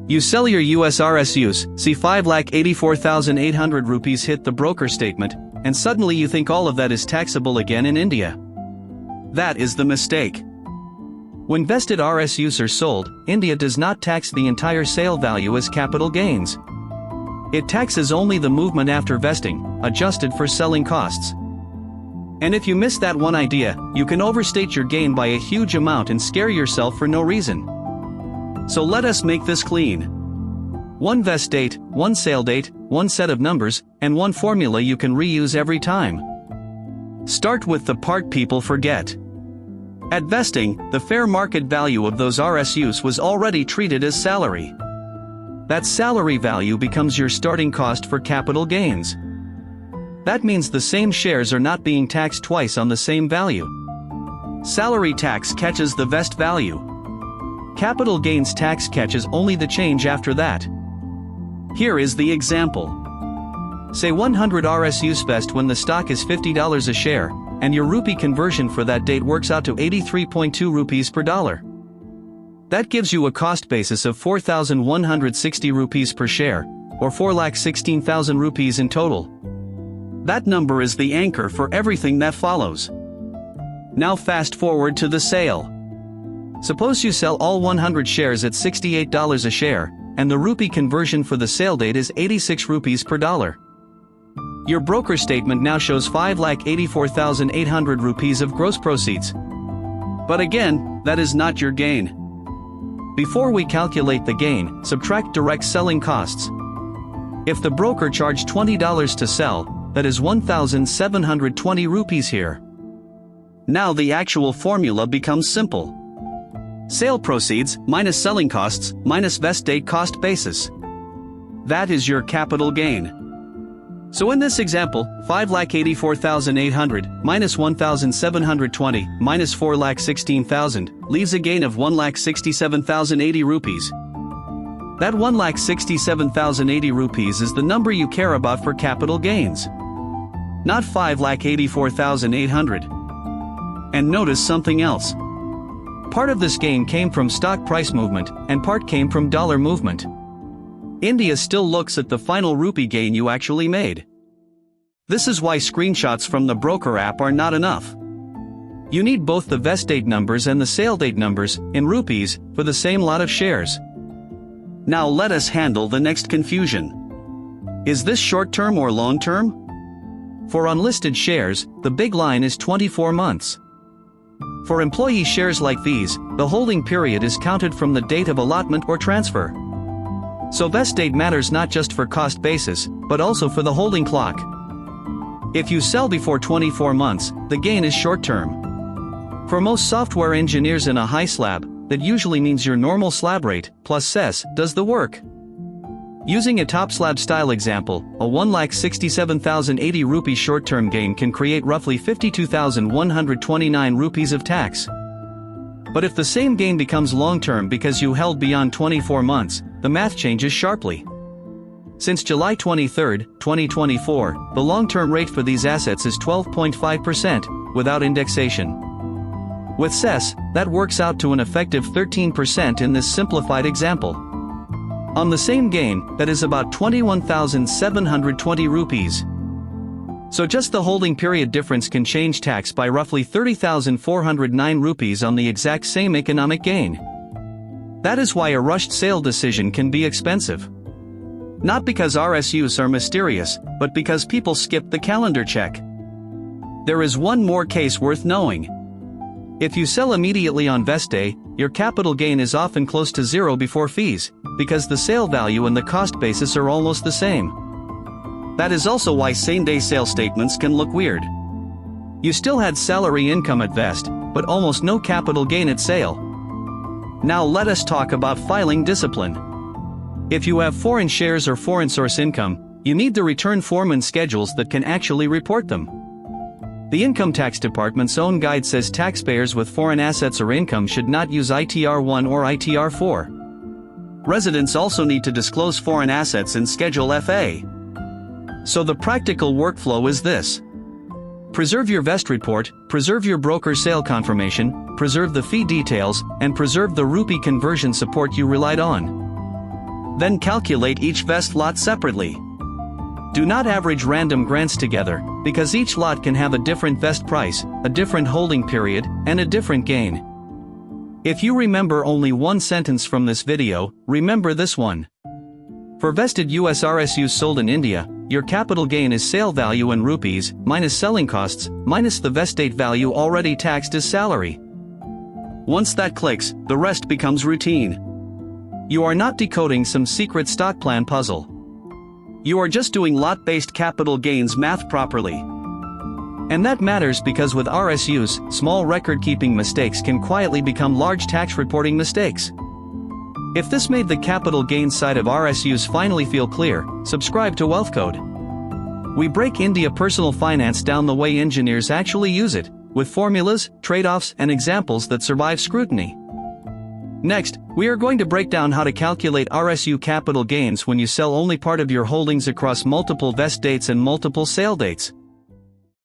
You sell your US RSUs, see 5,84,800 rupees hit the broker statement, and suddenly you think all of that is taxable again in India. That is the mistake. When vested RSUs are sold, India does not tax the entire sale value as capital gains. It taxes only the movement after vesting, adjusted for selling costs. And if you miss that one idea, you can overstate your gain by a huge amount and scare yourself for no reason. So let us make this clean. One vest date, one sale date, one set of numbers, and one formula you can reuse every time. Start with the part people forget. At vesting, the fair market value of those RSUs was already treated as salary. That salary value becomes your starting cost for capital gains. That means the same shares are not being taxed twice on the same value. Salary tax catches the vest value. Capital gains tax catches only the change after that. Here is the example. Say 100 RSUs vest when the stock is $50 a share, and your rupee conversion for that date works out to 83.2 rupees per dollar. That gives you a cost basis of 4,160 rupees per share, or 4,16,000 rupees in total. That number is the anchor for everything that follows. Now fast forward to the sale. Suppose you sell all 100 shares at $68 a share, and the rupee conversion for the sale date is 86 rupees per dollar. Your broker statement now shows 5,84,800 rupees of gross proceeds. But again, that is not your gain. Before we calculate the gain, subtract direct selling costs. If the broker charged $20 to sell, that is 1,720 rupees here. Now the actual formula becomes simple. Sale proceeds minus selling costs minus vest date cost basis. That is your capital gain. So in this example, 5,84,800 minus 1,720 minus 4,16,000 leaves a gain of 1,67,080 rupees. That 1,67,080 rupees is the number you care about for capital gains, not 5,84,800. And notice something else. Part of this gain came from stock price movement, and part came from dollar movement. India still looks at the final rupee gain you actually made. This is why screenshots from the broker app are not enough. You need both the vest date numbers and the sale date numbers, in rupees, for the same lot of shares. Now let us handle the next confusion. Is this short-term or long-term? For unlisted shares, the big line is 24 months. For employee shares like these, the holding period is counted from the date of allotment or transfer. So vest date matters not just for cost basis, but also for the holding clock. If you sell before 24 months, the gain is short-term. For most software engineers in a high slab, that usually means your normal slab rate, plus cess, does the work. Using a top slab style example, a 1,67,080 rupee short-term gain can create roughly 52,129 rupees of tax. But if the same gain becomes long-term because you held beyond 24 months, the math changes sharply. Since July 23, 2024, the long-term rate for these assets is 12.5%, without indexation. With cess, that works out to an effective 13% in this simplified example. On the same gain, that is about 21,720 rupees. So just the holding period difference can change tax by roughly 30,409 rupees on the exact same economic gain. That is why a rushed sale decision can be expensive. Not because RSUs are mysterious, but because people skip the calendar check. There is one more case worth knowing. If you sell immediately on vest day, your capital gain is often close to zero before fees, because the sale value and the cost basis are almost the same. That is also why same-day sale statements can look weird. You still had salary income at vest, but almost no capital gain at sale. Now let us talk about filing discipline. If you have foreign shares or foreign source income, you need the return form and schedules that can actually report them. The Income Tax Department's own guide says taxpayers with foreign assets or income should not use ITR-1 or ITR-4. Residents also need to disclose foreign assets in Schedule FA. So the practical workflow is this. Preserve your vest report, preserve your broker sale confirmation, preserve the fee details, and preserve the rupee conversion support you relied on. Then calculate each vest lot separately. Do not average random grants together, because each lot can have a different vest price, a different holding period, and a different gain. If you remember only one sentence from this video, remember this one. For vested US RSUs sold in India, your capital gain is sale value in rupees, minus selling costs, minus the vest date value already taxed as salary. Once that clicks, the rest becomes routine. You are not decoding some secret stock plan puzzle. You are just doing lot-based capital gains math properly. And that matters because with RSUs, small record-keeping mistakes can quietly become large tax reporting mistakes. If this made the capital gains side of RSUs finally feel clear, subscribe to WealthCode. We break India personal finance down the way engineers actually use it, with formulas, trade-offs, and examples that survive scrutiny. Next, we are going to break down how to calculate RSU capital gains when you sell only part of your holdings across multiple vest dates and multiple sale dates.